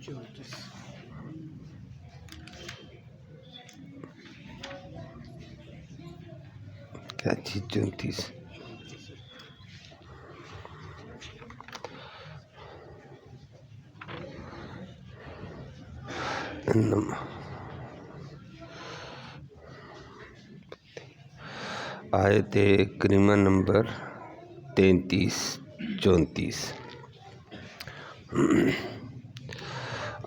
کیا چیز 34 آیت کریمہ نمبر 33-34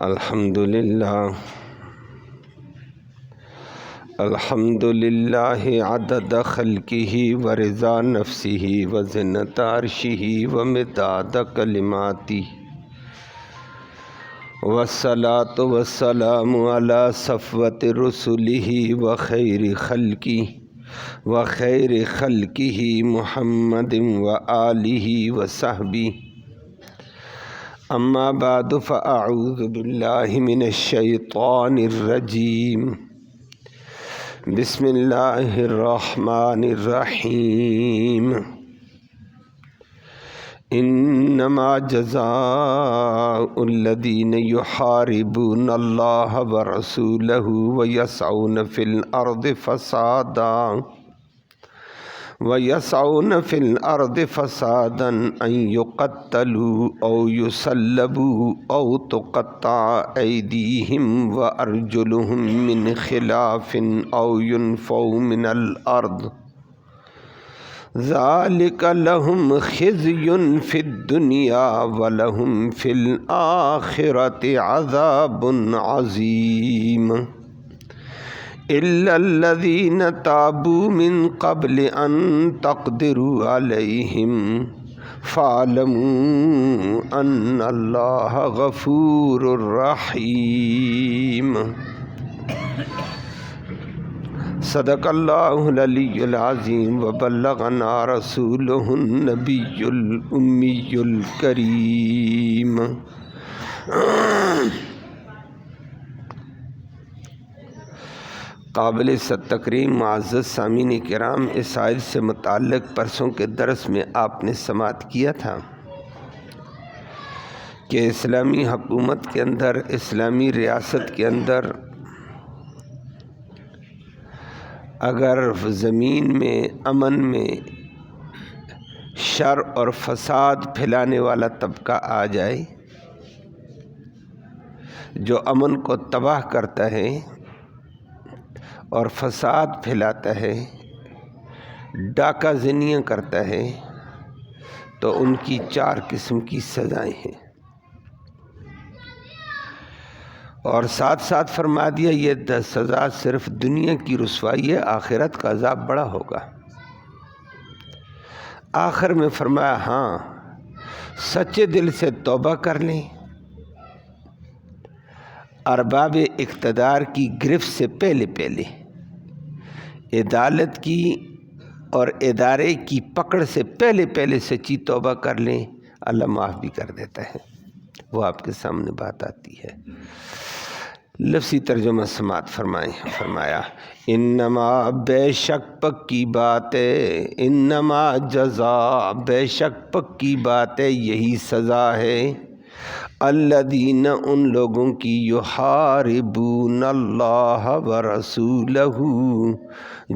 الحمد للہ عدد خلقہ ورضا نفسہ وزنۃ عرشہ ومداد کلماتہ والصلاۃ والسلام علی صفوۃ رسلہ وخیر خلقہ محمد وآلہ وصحبہ اما بعد فاعوذ باللہ من الشیطان الرجیم بسم اللہ الرحمن الرحیم انما جزاء الذین یحاربون اللہ ورسولہ ویسعون فی الارض فسادا ان یقتلوا او یصلبوا او تقطع ایدیہم وارجلہم من خلاف او ینفوا من الارض ذالک لہم خزی فی الدنیا ولہم فی الآخرۃ عذاب عظیم الا الذین تابوا من قبل ان تقدروا علیہم فاعلموا ان اللہ غفور رحیم صدق اللہ العلی العظیم وبلغنا رسولہ النبی الامی الکریم قابل تکریم معزز سامعین کرام، اس آیت سے متعلق پرسوں کے درس میں آپ نے سماعت کیا تھا کہ اسلامی حکومت کے اندر، اسلامی ریاست کے اندر اگر زمین میں امن میں شر اور فساد پھیلانے والا طبقہ آ جائے جو امن کو تباہ کرتا ہے اور فساد پھیلاتا ہے، ڈاکہ زنیاں کرتا ہے، تو ان کی 4 قسم کی سزائیں ہیں، اور ساتھ ساتھ فرما دیا یہ سزا صرف دنیا کی رسوائی ہے، آخرت کا عذاب بڑا ہوگا۔ آخر میں فرمایا ہاں سچے دل سے توبہ کر لیں، ارباب اقتدار کی گرفت سے پہلے عدالت کی اور ادارے کی پکڑ سے پہلے سچی توبہ کر لیں، اللہ معاف بھی کر دیتا ہے۔ وہ آپ کے سامنے بات آتی ہے۔ لفظی ترجمہ سماعت فرمایا انما بے شک پکی بات ہے، انما جزا بے شک پکی بات ہے، یہی سزا ہے، الذین ان لوگوں کی یحاربون اللہ ورسولہ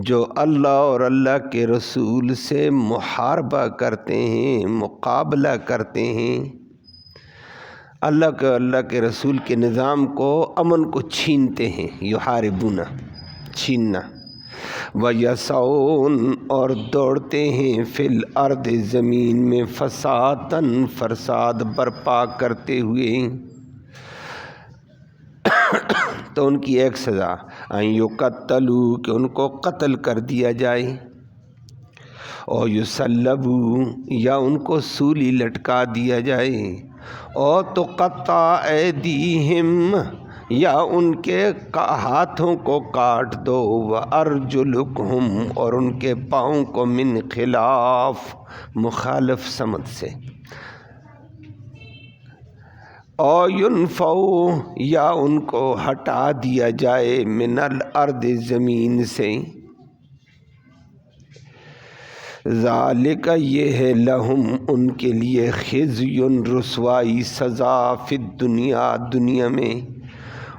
جو اللہ اور اللہ کے رسول سے محاربہ کرتے ہیں، مقابلہ کرتے ہیں، اللہ کے رسول کے نظام کو، امن کو چھینتے ہیں، یحاربون چھیننا، ویسعون اور دوڑتے ہیں، فی الارض زمین میں، فساداً فساد برپا کرتے ہوئے، تو ان کی ایک سزا ان یقتلوا کہ ان کو قتل کر دیا جائے، اور یصلبوا یا ان کو سولی لٹکا دیا جائے، اور تقطع ایدیہم یا ان کے ہاتھوں کو کاٹ دو، وارجلکہم اور ان کے پاؤں کو من خلاف مخالف سمت سے، اور ینفوا یا ان کو ہٹا دیا جائے، من الارض زمین سے، ذالک یہ ہے لہم ان کے لیے خزی رسوائی سزا فی الدنیا دنیا میں،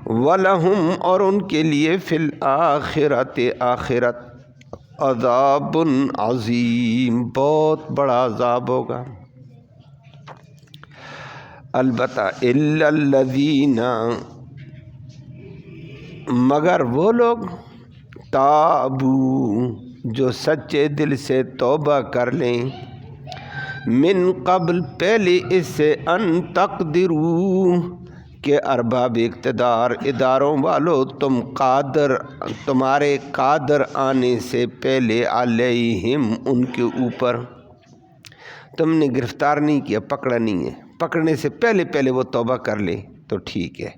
ولہم اور ان کے لیے فی الآخرت آخرت عذاب عظیم بہت بڑا عذاب ہوگا۔ البتہ الا الذین مگر وہ لوگ تابو جو سچے دل سے توبہ کر لیں، من قبل پہلے اس سے ان تقدروا کہ ارباب اقتدار اداروں والو تمہارے قادر آنے سے پہلے علیہم ان کے اوپر، تم نے گرفتار نہیں کیا، پکڑا نہیں ہے، پکڑنے سے پہلے وہ توبہ کر لیں تو ٹھیک ہے،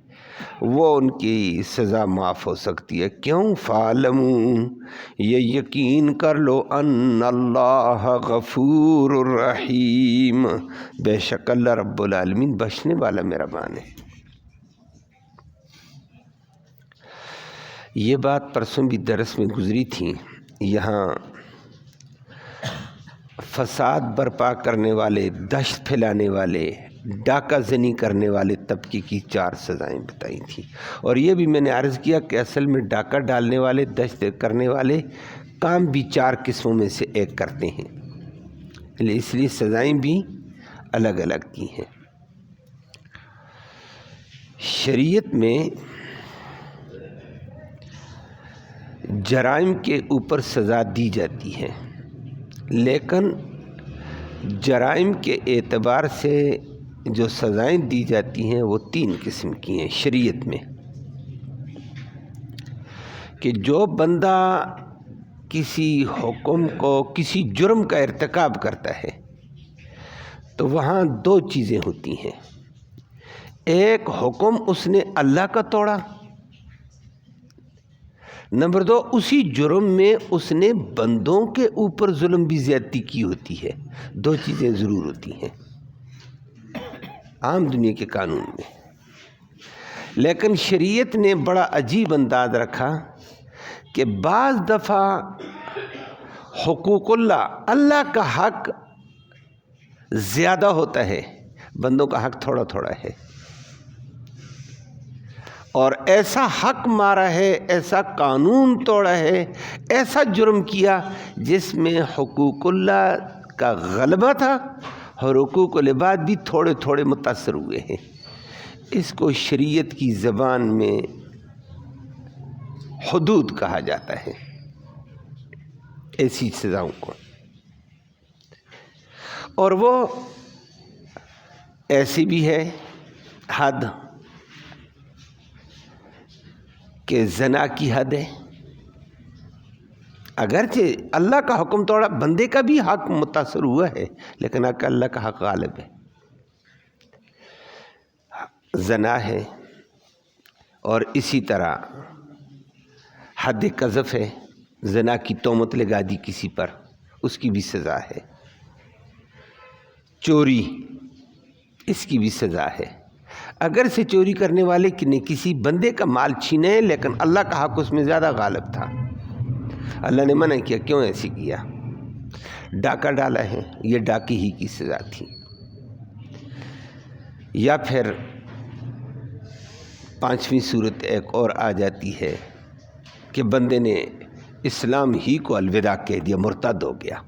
وہ ان کی سزا معاف ہو سکتی ہے۔ کیوں؟ فَعَلَمُوا یہ یقین کر لو ان اللہ غفور الرحیم بے شک اللہ رب العالمین بخشنے والا مہربان ہے۔ یہ بات پرسوں بھی درس میں گزری تھی۔ یہاں فساد برپا کرنے والے، دہشت پھیلانے والے، ڈاکہ زنی کرنے والے طبقے کی 4 سزائیں بتائی تھیں، اور یہ بھی میں نے عرض کیا کہ اصل میں ڈاکہ ڈالنے والے، دہشت کرنے والے کام بھی 4 قسموں میں سے ایک کرتے ہیں، اس لیے سزائیں بھی الگ الگ کی ہیں۔ شریعت میں جرائم کے اوپر سزا دی جاتی ہے، لیکن جرائم کے اعتبار سے جو سزائیں دی جاتی ہیں وہ 3 قسم کی ہیں شریعت میں، کہ جو بندہ کسی حکم کو، کسی جرم کا ارتکاب کرتا ہے تو وہاں 2 چیزیں ہوتی ہیں۔ ایک حکم اس نے اللہ کا توڑا، نمبر 2 اسی جرم میں اس نے بندوں کے اوپر ظلم بھی زیادتی کی ہوتی ہے۔ 2 چیزیں ضرور ہوتی ہیں عام دنیا کے قانون میں، لیکن شریعت نے بڑا عجیب انداز رکھا کہ بعض دفعہ حقوق اللہ کا حق زیادہ ہوتا ہے، بندوں کا حق تھوڑا تھوڑا ہے، اور ایسا حق مارا ہے، ایسا قانون توڑا ہے، ایسا جرم کیا جس میں حقوق اللہ کا غلبہ تھا اور حقوق العباد بھی تھوڑے تھوڑے متاثر ہوئے ہیں۔ اس کو شریعت کی زبان میں حدود کہا جاتا ہے، ایسی سزاؤں کو، اور وہ ایسی بھی ہے حد کہ زنا کی حد ہے، اگرچہ اللہ کا حکم توڑا، بندے کا بھی حق متاثر ہوا ہے، لیکن اللہ کا حق غالب ہے۔ زنا ہے، اور اسی طرح حد قذف ہے، زنا کی تہمت لگا دی کسی پر، اس کی بھی سزا ہے۔ چوری، اس کی بھی سزا ہے، اگر سے چوری کرنے والے نے کسی بندے کا مال چھینے، لیکن اللہ کا حق اس میں زیادہ غالب تھا، اللہ نے منع کیا، کیوں ایسی کیا؟ ڈاکہ ڈالا ہے، یہ ڈاکے ہی کی سزا تھی۔ یا پھر 5ویں صورت ایک اور آ جاتی ہے کہ بندے نے اسلام ہی کو الوداع کہہ دیا، مرتد ہو گیا،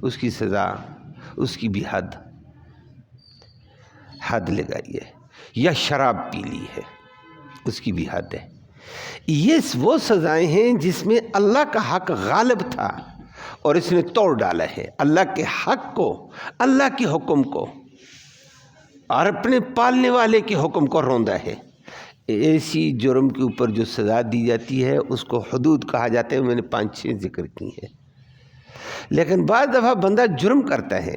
اس کی سزا، اس کی بھی حد لگائی ہے۔ یا شراب پی لی ہے، اس کی بھی حد ہے۔ یہ وہ سزائیں ہیں جس میں اللہ کا حق غالب تھا اور اس نے توڑ ڈالا ہے، اللہ کے حق کو، اللہ کے حکم کو، اور اپنے پالنے والے کے حکم کو روندا ہے۔ ایسی جرم کے اوپر جو سزا دی جاتی ہے اس کو حدود کہا جاتا ہے، میں نے 5-6 ذکر کی ہیں۔ لیکن بعض دفعہ بندہ جرم کرتا ہے،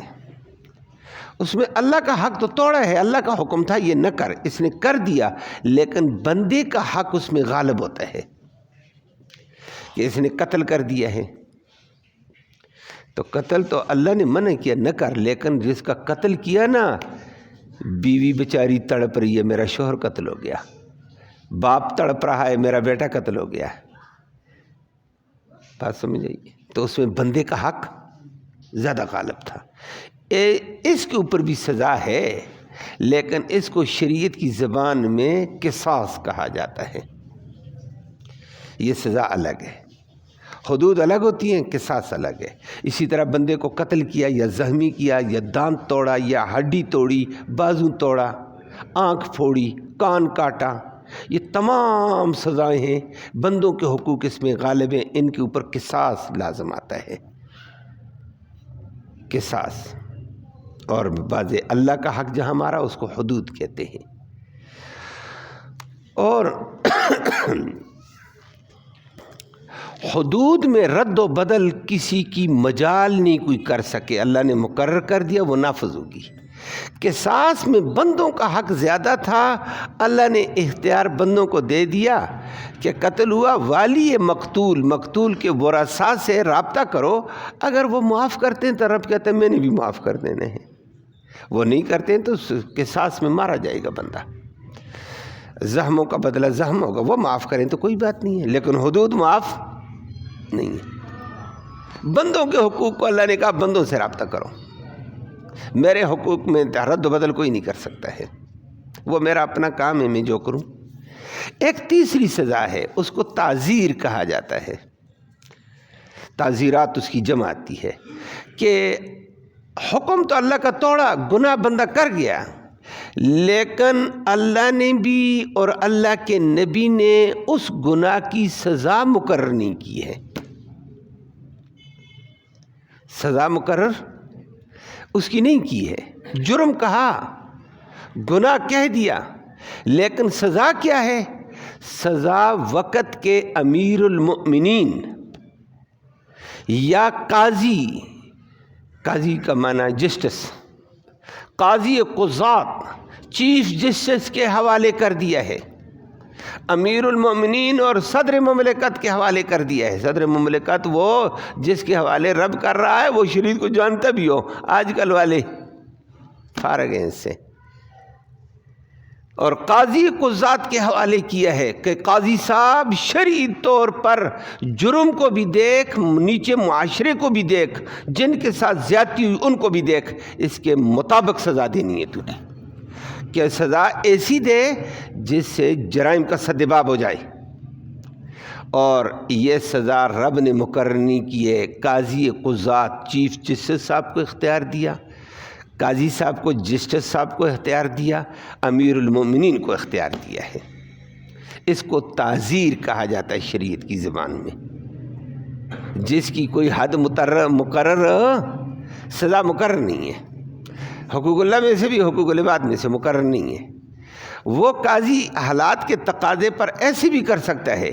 اس میں اللہ کا حق تو توڑا ہے، اللہ کا حکم تھا یہ نہ کر، اس نے کر دیا، لیکن بندے کا حق اس میں غالب ہوتا ہے کہ اس نے قتل کر دیا ہے، تو قتل تو اللہ نے منع کیا نہ کر، لیکن جس کا قتل کیا نا، بیوی بیچاری تڑپ رہی ہے، میرا شوہر قتل ہو گیا، باپ تڑپ رہا ہے، میرا بیٹا قتل ہو گیا، بات سمجھ آئیے؟ تو اس میں بندے کا حق زیادہ غالب تھا۔ اس کے اوپر بھی سزا ہے، لیکن اس کو شریعت کی زبان میں قصاص کہا جاتا ہے۔ یہ سزا الگ ہے، حدود الگ ہوتی ہیں، قصاص الگ ہے۔ اسی طرح بندے کو قتل کیا یا زخمی کیا یا دانت توڑا یا ہڈی توڑی، بازو توڑا، آنکھ پھوڑی، کان کاٹا، یہ تمام سزائیں ہیں، بندوں کے حقوق اس میں غالب ہیں، ان کے اوپر قصاص لازم آتا ہے، قصاص۔ اور بعض اللہ کا حق جہاں ہمارا اس کو حدود کہتے ہیں۔ اور حدود میں رد و بدل کسی کی مجال نہیں کوئی کر سکے، اللہ نے مقرر کر دیا، وہ نافذ ہوگی۔ قصاص میں بندوں کا حق زیادہ تھا، اللہ نے اختیار بندوں کو دے دیا کہ قتل ہوا، والی مقتول کے ورثاء سے رابطہ کرو، اگر وہ معاف کرتے ہیں تو رب کہتے ہیں میں نے بھی معاف کر دینے ہیں، وہ نہیں کرتے ہیں تو قصاص میں مارا جائے گا بندہ، زخموں کا بدلہ زخم ہوگا، وہ معاف کریں تو کوئی بات نہیں ہے، لیکن حدود معاف نہیں ہے۔ بندوں کے حقوق کو اللہ نے کہا بندوں سے رابطہ کرو، میرے حقوق میں رد و بدل کوئی نہیں کر سکتا ہے، وہ میرا اپنا کام ہے، میں جو کروں۔ ایک تیسری سزا ہے، اس کو تعزیر کہا جاتا ہے، تعزیرات اس کی جمع آتی ہے، کہ حکم تو اللہ کا توڑا، گناہ بندہ کر گیا، لیکن اللہ نے بھی اور اللہ کے نبی نے اس گناہ کی سزا مقرر نہیں کی ہے، سزا مقرر اس کی نہیں کی ہے۔ جرم کہا، گناہ کہہ دیا، لیکن سزا کیا ہے؟ سزا وقت کے امیر المؤمنین یا قاضی کا معنی جسٹس، قاضی قضات، چیف جسٹس کے حوالے کر دیا ہے، امیر المؤمنین اور صدر مملکت کے حوالے کر دیا ہے۔ صدر مملکت وہ جس کے حوالے رب کر رہا ہے، وہ شریعت کو جانتا بھی ہو، آج کل والے فارغ ہیں اس سے۔ اور قاضی قضات کے حوالے کیا ہے کہ قاضی صاحب شرعی طور پر جرم کو بھی دیکھ، نیچے معاشرے کو بھی دیکھ، جن کے ساتھ زیادتی ہوئی ان کو بھی دیکھ، اس کے مطابق سزا دینی ہے تجھے، کہ سزا ایسی دے جس سے جرائم کا سدباب ہو جائے۔ اور یہ سزا رب نے مقرر نہیں کی ہے، قاضی قضات چیف جسٹس صاحب کو اختیار دیا، قاضی صاحب کو، جسٹس صاحب کو اختیار دیا، امیر المومنین کو اختیار دیا ہے۔ اس کو تعزیر کہا جاتا ہے شریعت کی زبان میں، جس کی کوئی حد مقرر سزا مقرر نہیں ہے، حقوق اللہ میں سے بھی حقوق العباد میں سے مقرر نہیں ہے۔ وہ قاضی حالات کے تقاضے پر ایسے بھی کر سکتا ہے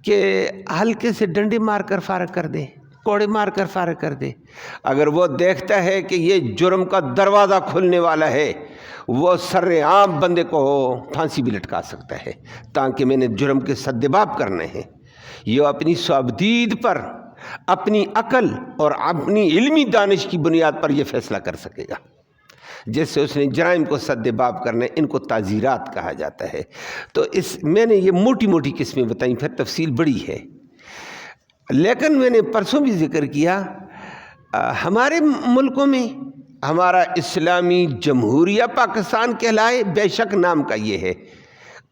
کہ ہلکے سے ڈنڈے مار کر فارغ کر دے، کوڑے مار کر فارغ کر دے۔ اگر وہ دیکھتا ہے کہ یہ جرم کا دروازہ کھلنے والا ہے، وہ سر عام بندے کو پھانسی بھی لٹکا سکتا ہے، تاکہ میں نے جرم کے سدباب کرنے ہیں۔ یہ اپنی سوابدید پر، اپنی عقل اور اپنی علمی دانش کی بنیاد پر یہ فیصلہ کر سکے گا، جس سے اس نے جرائم کو سدباب کرنے، ان کو تعزیرات کہا جاتا ہے۔ تو میں نے یہ موٹی موٹی قسمیں بتائیں، پھر تفصیل بڑی ہے، لیکن میں نے پرسوں بھی ذکر کیا، ہمارے ملکوں میں ہمارا اسلامی جمہوریہ پاکستان کہلائے، بے شک نام کا یہ ہے،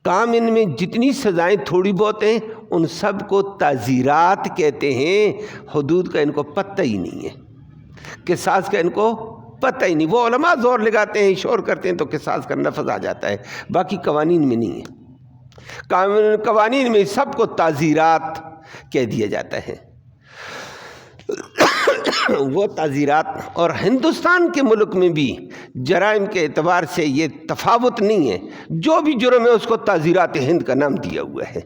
کام ان میں جتنی سزائیں تھوڑی بہت ہیں ان سب کو تعزیرات کہتے ہیں۔ حدود کا ان کو پتہ ہی نہیں ہے، قصاص کا ان کو پتہ ہی نہیں۔ وہ علماء زور لگاتے ہیں، شور کرتے ہیں تو قصاص کا نفذ آ جاتا ہے، باقی قوانین میں نہیں ہے۔ قوانین میں سب کو تعزیرات کہہ دیا جاتا ہے۔ وہ تعزیرات، اور ہندوستان کے ملک میں بھی جرائم کے اعتبار سے یہ تفاوت نہیں ہے، جو بھی جرم ہے اس کو تعزیرات ہند کا نام دیا ہوا ہے۔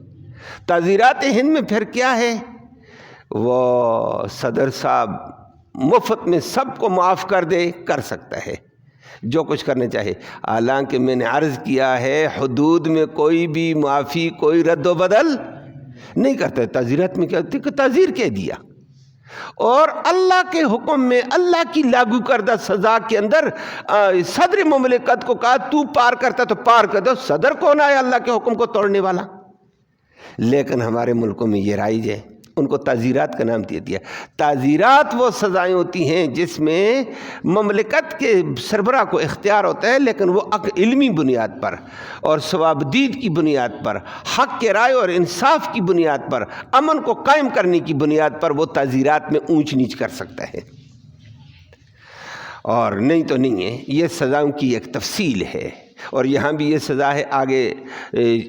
تعزیرات ہند میں پھر کیا ہے؟ وہ صدر صاحب مفت میں سب کو معاف کر دے، کر سکتا ہے جو کچھ کرنا چاہے، حالانکہ میں نے عرض کیا ہے حدود میں کوئی بھی معافی، کوئی رد و بدل نہیں کرتا ہے۔ تعزیرات میں کیا ہوتی ہے کہ تعزیر کہہ دیا، اور اللہ کے حکم میں، اللہ کی لاگو کردہ سزا کے اندر صدر مملکت کو کہا تو پار کرتا تو پار کر دو۔ صدر کون ہے اللہ کے حکم کو توڑنے والا؟ لیکن ہمارے ملکوں میں یہ رائج ہے ان کو تعزیرات کا نام دے دیا۔ تعزیرات وہ سزائیں ہوتی ہیں جس میں مملکت کے سربراہ کو اختیار ہوتا ہے، لیکن وہ علمی بنیاد پر اور ثوابدید کی بنیاد پر، حق کے رائے اور انصاف کی بنیاد پر، امن کو قائم کرنے کی بنیاد پر وہ تعزیرات میں اونچ نیچ کر سکتا ہے، اور نہیں تو نہیں ہے۔ یہ سزاؤں کی ایک تفصیل ہے، اور یہاں بھی یہ سزا ہے، آگے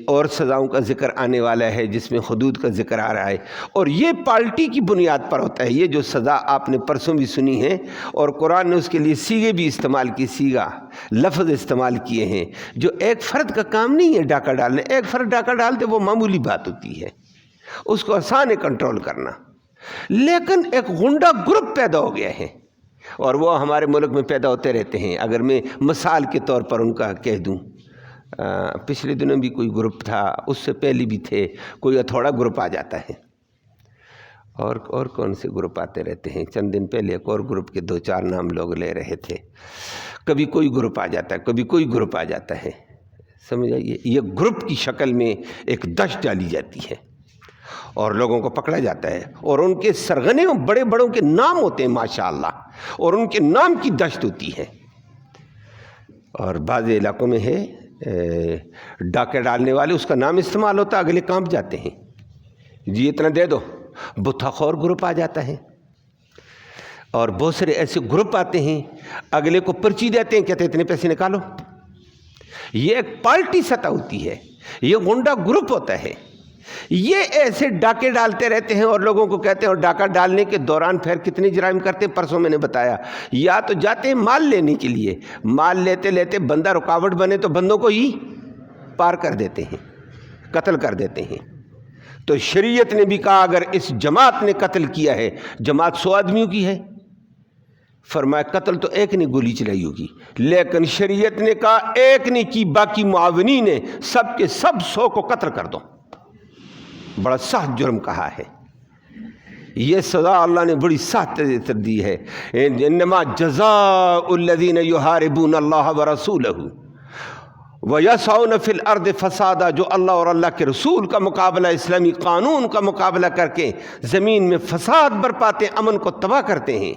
اور سزاؤں کا ذکر آنے والا ہے جس میں حدود کا ذکر آ رہا ہے، اور یہ پارٹی کی بنیاد پر ہوتا ہے۔ یہ جو سزا آپ نے پرسوں بھی سنی ہے، اور قرآن نے اس کے لیے سیغے بھی استعمال کی، سیغہ لفظ استعمال کیے ہیں، جو ایک فرد کا کام نہیں ہے ڈاکہ ڈالنا۔ ایک فرد ڈاکہ ڈالتے وہ معمولی بات ہوتی ہے، اس کو آسان ہے کنٹرول کرنا، لیکن ایک غنڈہ گروپ پیدا ہو گیا ہے، اور وہ ہمارے ملک میں پیدا ہوتے رہتے ہیں۔ اگر میں مثال کے طور پر ان کا کہہ دوں، پچھلے دنوں بھی کوئی گروپ تھا، اس سے پہلے بھی تھے، کوئی تھوڑا گروپ آ جاتا ہے، اور کون سے گروپ آتے رہتے ہیں۔ چند دن پہلے ایک اور گروپ کے 2-4 نام لوگ لے رہے تھے۔ کبھی کوئی گروپ آ جاتا ہے، کبھی کوئی گروپ آ جاتا ہے، سمجھ آئیے۔ یہ گروپ کی شکل میں ایک دشت ڈالی جاتی ہے اور لوگوں کو پکڑا جاتا ہے، اور ان کے سرغنے بڑے بڑوں کے نام ہوتے ہیں ماشاءاللہ، اور ان کے نام کی دشت ہوتی ہے۔ اور بعض علاقوں میں ہے ڈاکے ڈالنے والے، اس کا نام استعمال ہوتا ہے، اگلے کانپ جاتے ہیں، جی اتنا دے دو۔ بتہ خور گروپ آ جاتا ہے، اور بہت سارے ایسے گروپ آتے ہیں، اگلے کو پرچی دیتے ہیں، کہتے ہیں اتنے پیسے نکالو۔ یہ ایک پارٹی سطح ہوتی ہے، یہ غنڈہ گروپ ہوتا ہے۔ یہ ایسے ڈاکے ڈالتے رہتے ہیں اور لوگوں کو کہتے ہیں، اور ڈاکہ ڈالنے کے دوران پھر کتنے جرائم کرتے ہیں، پرسوں میں نے بتایا۔ یا تو جاتے ہیں مال لینے کے لیے، مال لیتے لیتے بندہ رکاوٹ بنے تو بندوں کو ہی پار کر دیتے ہیں، قتل کر دیتے ہیں۔ تو شریعت نے بھی کہا اگر اس جماعت نے قتل کیا ہے، جماعت 100 آدمیوں کی ہے، فرمایا قتل تو ایک نے گولی چلائی ہوگی، لیکن شریعت نے کہا ایک نے کی، باقی معاونین نے سب کے سب 100 کو قتل کر دو۔ بڑا سخت جرم کہا ہے، یہ سزا اللہ نے بڑی سخت دی ہے۔ انما جزاء الذین یحاربون اللہ ورسولہ وَيَسْعَوْنَ فِي الْأَرْضِ فَسَادًا، جو اللہ اور اللہ کے رسول کا مقابلہ، اسلامی قانون کا مقابلہ کر کے زمین میں فساد برپاتے ہیں، امن کو تباہ کرتے ہیں،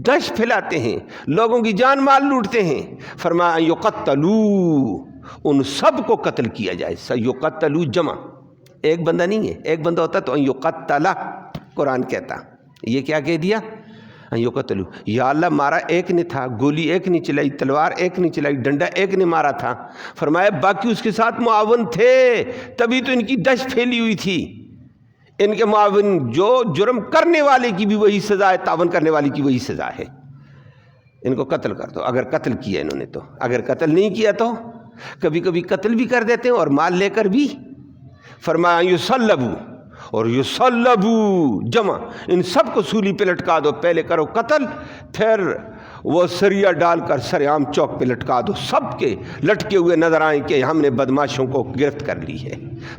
دہشت پھیلاتے ہیں، لوگوں کی جان مال لوٹتے ہیں۔ فرمایا یقتلوا، ان سب کو قتل کیا جائے۔ سیقتلوا جمع، ایک بندہ نہیں ہے، ایک بندہ ہوتا تو یقتل، قرآن کہتا، یہ کیا کہہ دیا؟ یقتلوا، یا اللہ مارا ایک نے تھا، گولی ایک نے چلائی، تلوار ایک نے چلائی، ڈنڈا ایک نے مارا تھا، فرمایا باقی اس کے ساتھ معاون تھے، تبھی تو ان کی دہشت پھیلی ہوئی تھی۔ ان کے معاون، جو جرم کرنے والے کی بھی وہی سزا ہے، تعاون کرنے والے کی وہی سزا ہے۔ ان کو قتل کر دو اگر قتل کیا انہوں نے تو، اگر قتل نہیں کیا تو کبھی کبھی قتل بھی کر دیتے ہیں اور مال لے کر بھی۔ فرمایا یصلبوا، اور یصلبوا جمع، ان سب کو سولی پہ لٹکا دو، پہلے کرو قتل، پھر وہ سریا ڈال کر سرعام چوک پہ لٹکا دو، سب کے لٹکے ہوئے نظر آئیں کہ ہم نے بدماشوں کو گرفت کر لی ہے،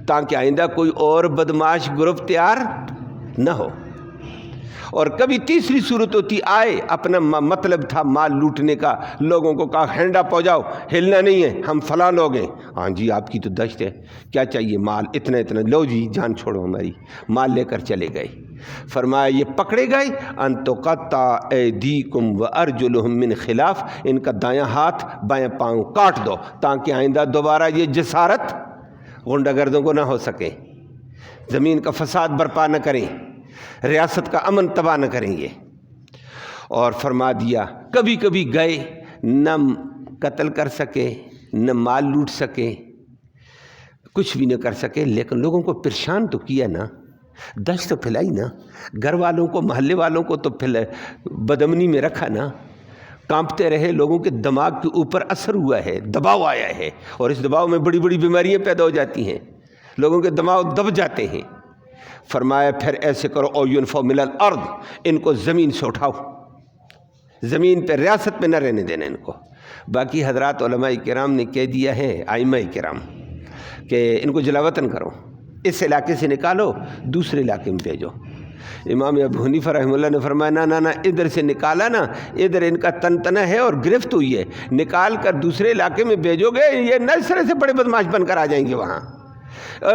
تاکہ آئندہ کوئی اور بدماش گروپ تیار نہ ہو۔ اور کبھی تیسری صورت ہوتی، آئے اپنا مطلب تھا مال لوٹنے کا، لوگوں کو کہا ہینڈ اپ ہو جاؤ، ہلنا نہیں ہے، ہم فلاں لوگ ہیں۔ ہاں جی آپ کی تو دشت ہے، کیا چاہیے؟ مال اتنا اتنا، لو جی جان چھوڑو ہماری، مال لے کر چلے گئے۔ فرمایا یہ پکڑے گئے، ان تقطع ایدیکم وارجلہم من خلاف، ان کا دایاں ہاتھ بایاں پاؤں کاٹ دو، تاکہ آئندہ دوبارہ یہ جسارت غنڈہ گردوں کو نہ ہو سکے، زمین کا فساد برپا نہ کریں، ریاست کا امن تباہ نہ کریں گے۔ اور فرما دیا کبھی کبھی گئے، نہ قتل کر سکے، نہ مال لوٹ سکے، کچھ بھی نہ کر سکے، لیکن لوگوں کو پریشان تو کیا نا، دہشت تو پھیلائی نا، گھر والوں کو، محلے والوں کو تو بدامنی میں رکھا نا، کانپتے رہے، لوگوں کے دماغ کے اوپر اثر ہوا ہے، دباؤ آیا ہے، اور اس دباؤ میں بڑی بڑی بیماریاں پیدا ہو جاتی ہیں، لوگوں کے دماغ دب جاتے ہیں۔ فرمایا پھر ایسے کرو، او ینفوا من الارض، ان کو زمین سے اٹھاؤ، زمین پہ ریاست پہ نہ رہنے دینا ان کو۔ باقی حضرات علماء کرام نے کہہ دیا ہے، ائمہ کرام، کہ ان کو جلاوطن کرو، اس علاقے سے نکالو، دوسرے علاقے میں بھیجو۔ امام ابو حنیفہ رحمہ اللہ نے فرمایا نہ ادھر سے نکالا نا، ادھر ان کا تنتنا ہے اور گرفت ہوئی ہے، نکال کر دوسرے علاقے میں بھیجو گے، یہ نئے سرے سے بڑے بدماش بن کر آ جائیں گے وہاں،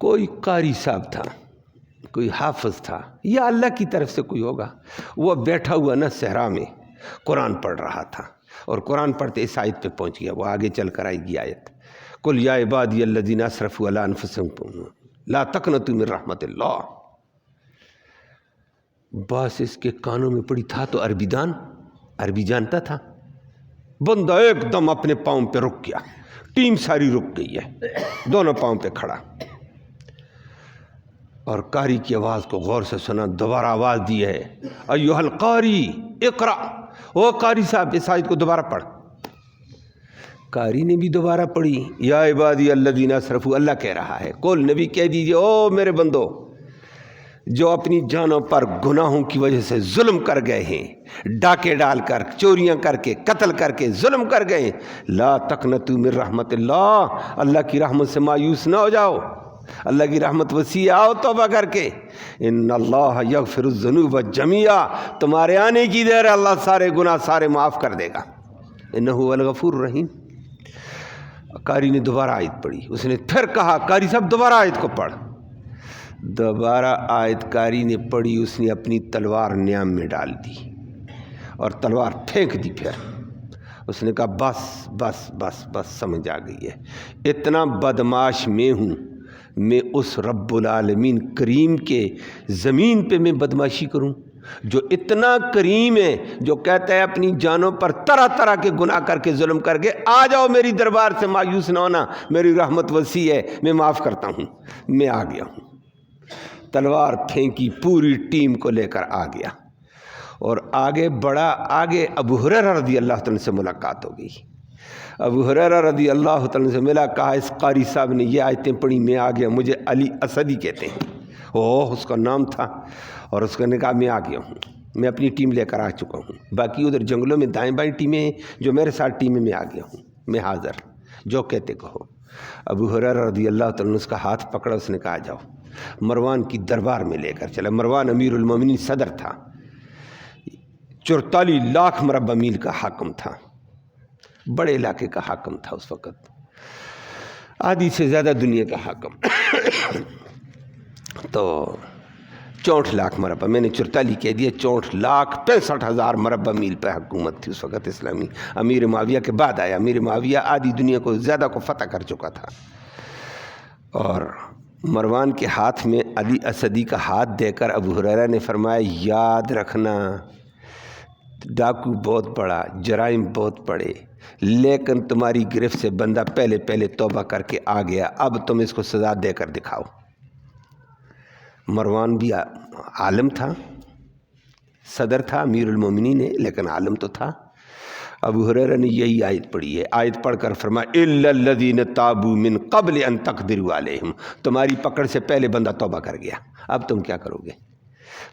کوئی قاری صاحب تھا، کوئی حافظ تھا، یا اللہ کی طرف سے کوئی ہوگا، وہ بیٹھا ہوا نا صحرا میں قرآن پڑھ رہا تھا، اور قرآن پڑھتے اس آیت پہ پہنچ گیا، وہ آگے چل کر آئے گی آیت، قل یا عبادی الذین اسرفوا علی انفسہم لا تقنطوا من رحمت اللہ۔ بس اس کے کانوں میں پڑی، تھا تو عربی جانتا تھا، بندہ ایک دم اپنے پاؤں پہ رک گیا، ٹیم ساری رک گئی ہے، دونوں پاؤں پہ کھڑا، اور قاری کی آواز کو غور سے سنا، دوبارہ آواز دی ہے، ایھا القاری اقرا، او قاری صاحب اس آیت کو دوبارہ پڑھ۔ قاری نے بھی دوبارہ پڑھی، یا عبادی الذین اسرفوا، اللہ کہہ رہا ہے، قل نبی کہہ دیجئے، او میرے بندو جو اپنی جانوں پر گناہوں کی وجہ سے ظلم کر گئے ہیں، ڈاکے ڈال کر، چوریاں کر کے، قتل کر کے ظلم کر گئے، لا تقنطوا من رحمت اللہ، اللہ کی رحمت سے مایوس نہ ہو جاؤ، اللہ کی رحمت وسیع، آؤ توبہ کر کے، ان اللہ یغفر الذنوب جميعا، تمہارے آنے کی دیر ہے، اللہ سارے گناہ سارے معاف کر دے گا، انہ هو الغفور الرحیم۔ قاری نے دوبارہ آیت پڑھی، اس نے پھر کہا، قاری صاحب دوبارہ آیت کو پڑھ۔ دوبارہ آیت قاری نے پڑھی، اس نے اپنی تلوار نیام میں ڈال دی اور تلوار پھینک دی، پھر اس نے کہا بس بس بس بس سمجھ آ گئی ہے، اتنا بدماش میں ہوں، میں اس رب العالمین کریم کے زمین پہ میں بدماشی کروں جو اتنا کریم ہے، جو کہتا ہے اپنی جانوں پر طرح طرح کے گناہ کر کے ظلم کر کے، آ جاؤ میری دربار سے، مایوس نہ ہونا، میری رحمت وسیع ہے، میں معاف کرتا ہوں، میں آ گیا ہوں۔ تلوار پھینکی، پوری ٹیم کو لے کر آ گیا اور آگے بڑھا، آگے ابو ہریرہ رضی اللہ تعالیٰ سے ملاقات ہو گئی۔ ابو ہریرہ رضی اللہ تعالیٰ سے ملا، کہا اس قاری صاحب نے یہ آیتیں پڑھی، میں آ گیا، مجھے علی اسدی کہتے ہیں، اس کا نام تھا، اور اس نے کہا میں آ گیا ہوں، میں اپنی ٹیم لے کر آ چکا ہوں، باقی ادھر جنگلوں میں دائیں بائیں ٹیمیں ہیں، جو میرے ساتھ ٹیمیں، میں آ گیا ہوں، میں حاضر، جو کہتے کہو۔ ابو ہریرہ رضی اللہ تعالیٰ نے اس کا ہاتھ پکڑا، اس نے کہا جاؤ، مروان کی دربار میں لے کر چلا۔ مروان امیر المومنین صدر تھا، 44 لاکھ مربع میل کا حاکم تھا، بڑے علاقے کا حاکم تھا اس وقت، آدھی سے زیادہ دنیا کا حاکم، تو 64 لاکھ مربع، میں نے 44 کہہ دیا، 64 لاکھ 65,000 مربع میل پہ حکومت تھی اس وقت اسلامی۔ امیر معاویہ کے بعد آیا، امیر معاویہ آدھی دنیا کو زیادہ کو فتح کر چکا تھا، اور مروان کے ہاتھ میں علی اسدی کا ہاتھ دے کر ابو ہریرہ نے فرمایا، یاد رکھنا ڈاکو بہت بڑا، جرائم بہت بڑے، لیکن تمہاری گرفت سے بندہ پہلے توبہ کر کے آ گیا، اب تم اس کو سزا دے کر دکھاؤ۔ مروان بھی عالم تھا، صدر تھا، امیر المومنین ہے، لیکن عالم تو تھا۔ ابو ہریرہ نے یہی آیت پڑھی ہے، آیت پڑھ کر فرمایا الا الذین تابوا من قبل ان تقدروا علیہم، تمہاری پکڑ سے پہلے بندہ توبہ کر گیا، اب تم کیا کرو گے؟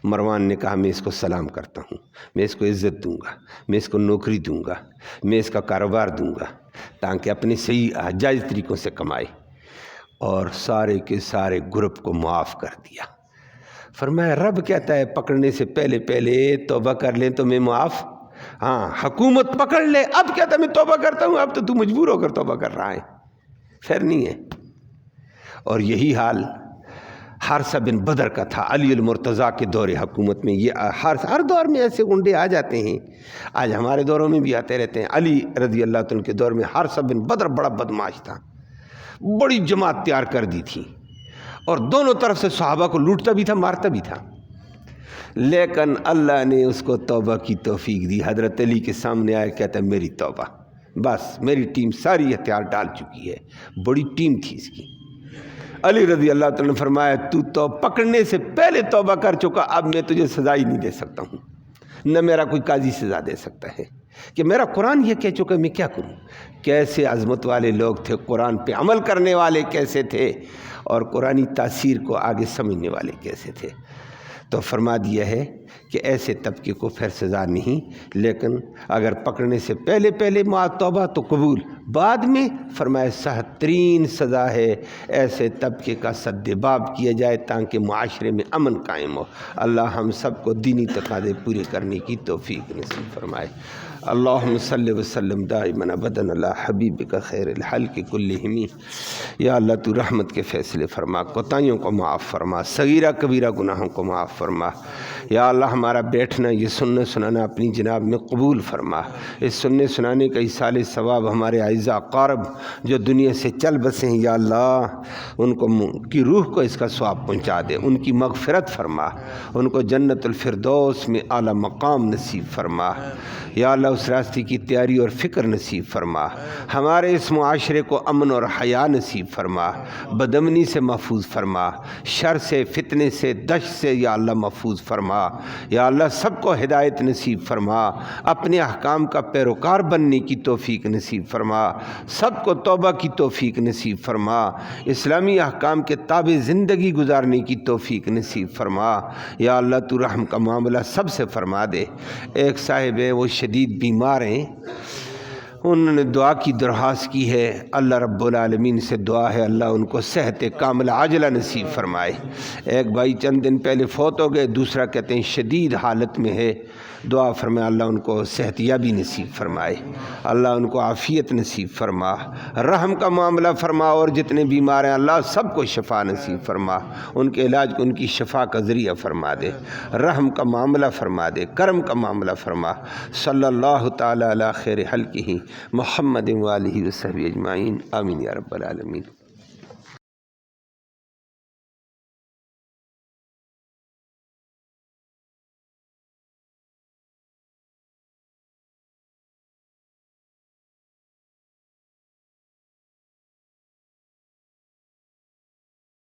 مروان نے کہا میں اس کو سلام کرتا ہوں، میں اس کو عزت دوں گا، میں اس کو نوکری دوں گا، میں اس کا کاروبار دوں گا، تاکہ اپنے صحیح جائز طریقوں سے کمائے، اور سارے کے سارے گروپ کو معاف کر دیا۔ فرمایا رب کہتا ہے پکڑنے سے پہلے توبہ کر لیں تو میں معاف، ہاں حکومت پکڑ لے، اب کہتا میں توبہ کرتا ہوں، اب تو مجبور ہو کر توبہ کر رہا ہے، پھر نہیں ہے۔ اور یہی حال حارثہ بن بدر کا تھا علی المرتضیٰ کے دور حکومت میں۔ یہ ہر دور میں ایسے گنڈے آ جاتے ہیں، آج ہمارے دوروں میں بھی آتے رہتے ہیں۔ علی رضی اللہ عنہ کے دور میں حارثہ بن بدر بڑا بدماش تھا، بڑی جماعت تیار کر دی تھی، اور دونوں طرف سے صحابہ کو لوٹتا بھی تھا، مارتا بھی تھا، لیکن اللہ نے اس کو توبہ کی توفیق دی۔ حضرت علی کے سامنے آیا، کہتا ہے میری توبہ، بس میری ٹیم ساری ہتھیار ڈال چکی ہے، بڑی ٹیم تھی اس کی۔ علی رضی اللہ تعالیٰ نے فرمایا تو پکڑنے سے پہلے توبہ کر چکا، اب میں تجھے سزا ہی نہیں دے سکتا ہوں، نہ میرا کوئی قاضی سزا دے سکتا ہے، کہ میرا قرآن یہ کہہ چکا، میں کیا کروں۔ کیسے عظمت والے لوگ تھے، قرآن پہ عمل کرنے والے کیسے تھے، اور قرآنی تاثیر کو آگے سمجھنے والے کیسے تھے۔ تو فرما دیا ہے کہ ایسے طبقے کو پھر سزا نہیں، لیکن اگر پکڑنے سے پہلے توبہ تو قبول، بعد میں فرمایا سخت ترین سزا ہے ایسے طبقے کا سد باب کیا جائے، تاکہ معاشرے میں امن قائم ہو۔ اللہ ہم سب کو دینی تقاضے پورے کرنے کی توفیق نصیب فرمائے۔ اللہم صلی وسلم دائما ابدا علی حبیبک خیر الخلق کلہم۔ یا اللہ تو رحمت کے فیصلے فرما، کوتاہیوں کو معاف فرما، صغیرہ کبیرہ گناہوں کو معاف فرما۔ یا اللہ ہمارا بیٹھنا یہ سننے سنانا اپنی جناب میں قبول فرما۔ اس سننے سنانے کا ایصال ثواب ہمارے اعزاء اقارب جو دنیا سے چل بسے ہیں یا اللہ ان کو کی روح کو اس کا ثواب پہنچا دے، ان کی مغفرت فرما، ان کو جنت الفردوس میں اعلیٰ مقام نصیب فرما۔ یا اللہ اس راستے کی تیاری اور فکر نصیب فرما، ہمارے اس معاشرے کو امن اور حیا نصیب فرما، بدامنی سے محفوظ فرما، شر سے فتنے سے دشت سے یا اللہ محفوظ فرما۔ یا اللہ سب کو ہدایت نصیب فرما، اپنے احکام کا پیروکار بننے کی توفیق نصیب فرما، سب کو توبہ کی توفیق نصیب فرما، اسلامی احکام کے تابع زندگی گزارنے کی توفیق نصیب فرما۔ یا اللہ تو رحم کا معاملہ سب سے فرما دے۔ ایک صاحب ہے وہ شدید بیمار ہیں، انہوں نے دعا کی درخواست کی ہے، اللہ رب العالمین سے دعا ہے اللہ ان کو صحت کاملہ عاجلہ نصیب فرمائے۔ ایک بھائی چند دن پہلے فوت ہو گئے، دوسرا کہتے ہیں شدید حالت میں ہے، دعا فرمائے اللہ ان کو صحت یابی نصیب فرمائے، اللہ ان کو عافیت نصیب فرما، رحم کا معاملہ فرما، اور جتنے بیمار ہیں اللہ سب کو شفا نصیب فرما، ان کے علاج کو ان کی شفا کا ذریعہ فرما دے، رحم کا معاملہ فرما دے، کرم کا معاملہ فرما۔ صلی اللہ تعالی علی خیر خلقہ محمد و آلہ وصحبہ اجمعین، آمین یا رب العالمین۔